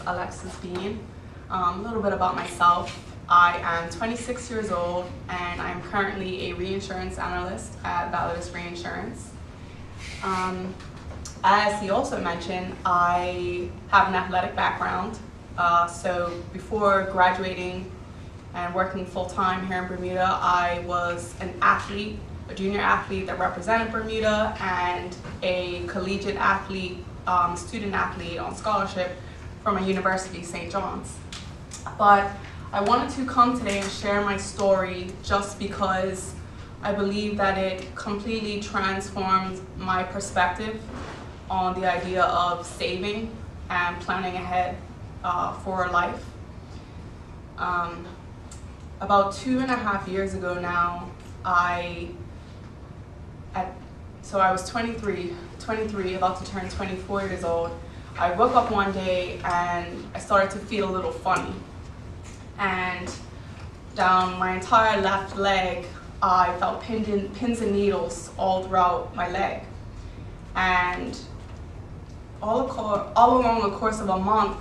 Alexis Bean. A little bit about myself. I am 26 years old and I'm currently a reinsurance analyst at Validus Reinsurance. As he also mentioned, I have an athletic background. So before graduating and working full-time here in Bermuda, I was an athlete, a junior athlete that represented Bermuda, and a collegiate athlete, student athlete on scholarship from a university, St. John's. But I wanted to come today and share my story just because I believe that it completely transformed my perspective on the idea of saving and planning ahead for life. About 2.5 years ago now, so I was 23, about to turn 24 years old. I woke up one day and I started to feel a little funny. And down my entire left leg, I felt pins and needles all throughout my leg. And all along the course of a month,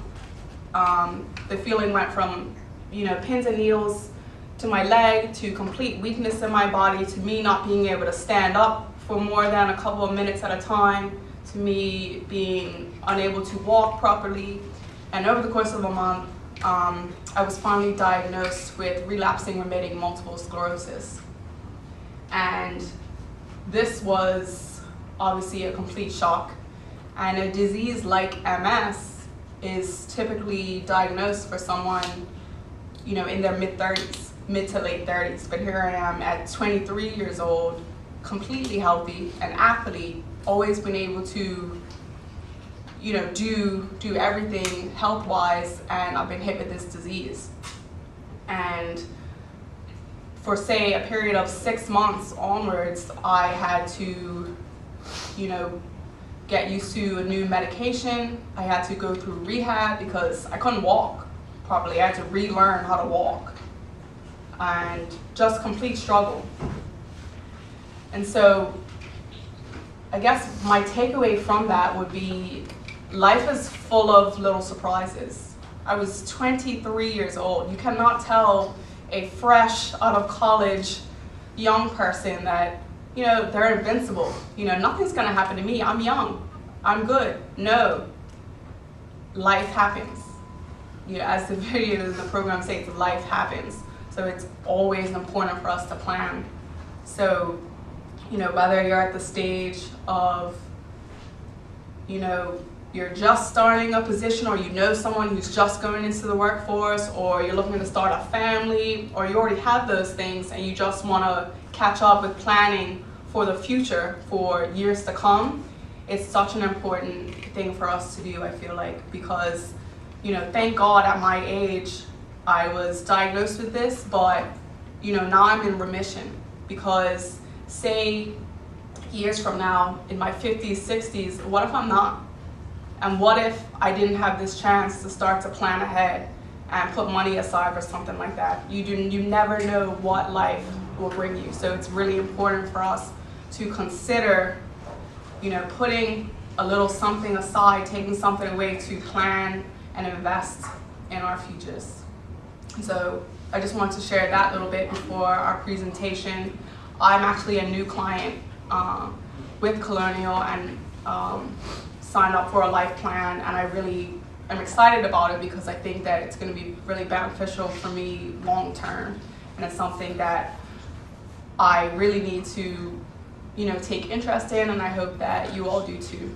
the feeling went from, pins and needles to my leg, to complete weakness in my body, to me not being able to stand up for more than a couple of minutes at a time, to me being unable to walk properly. And over the course of a month, I was finally diagnosed with relapsing remitting multiple sclerosis. And this was obviously a complete shock. And a disease like MS is typically diagnosed for someone, in their mid-30s, mid to late 30s. But here I am at 23 years old, completely healthy, an athlete, always been able to, do everything health-wise, and I've been hit with this disease. And for, say, a period of 6 months onwards, I had to, get used to a new medication. I had to go through rehab because I couldn't walk properly. I had to relearn how to walk, and just complete struggle. And so I guess my takeaway from that would be life is full of little surprises. I was 23 years old. You cannot tell a fresh out of college young person that, they're invincible. Nothing's gonna happen to me. I'm young, I'm good. No, life happens. As the video in the program states, life happens. So it's always important for us to plan. So, whether you're at the stage of, you're just starting a position, or someone who's just going into the workforce, or you're looking to start a family, or you already have those things and you just want to catch up with planning for the future, for years to come, it's such an important thing for us to do, I feel like, because, thank God at my age, I was diagnosed with this, but, now I'm in remission. Because say years from now, in my 50s, 60s, what if I'm not? And what if I didn't have this chance to start to plan ahead and put money aside for something like that? You never know what life will bring you. So it's really important for us to consider, putting a little something aside, taking something away to plan and invest in our futures. So I just wanted to share that little bit before our presentation. I'm actually a new client with Colonial, and signed up for a life plan, and I really am excited about it because I think that it's going to be really beneficial for me long term, and it's something that I really need to take interest in, and I hope that you all do too.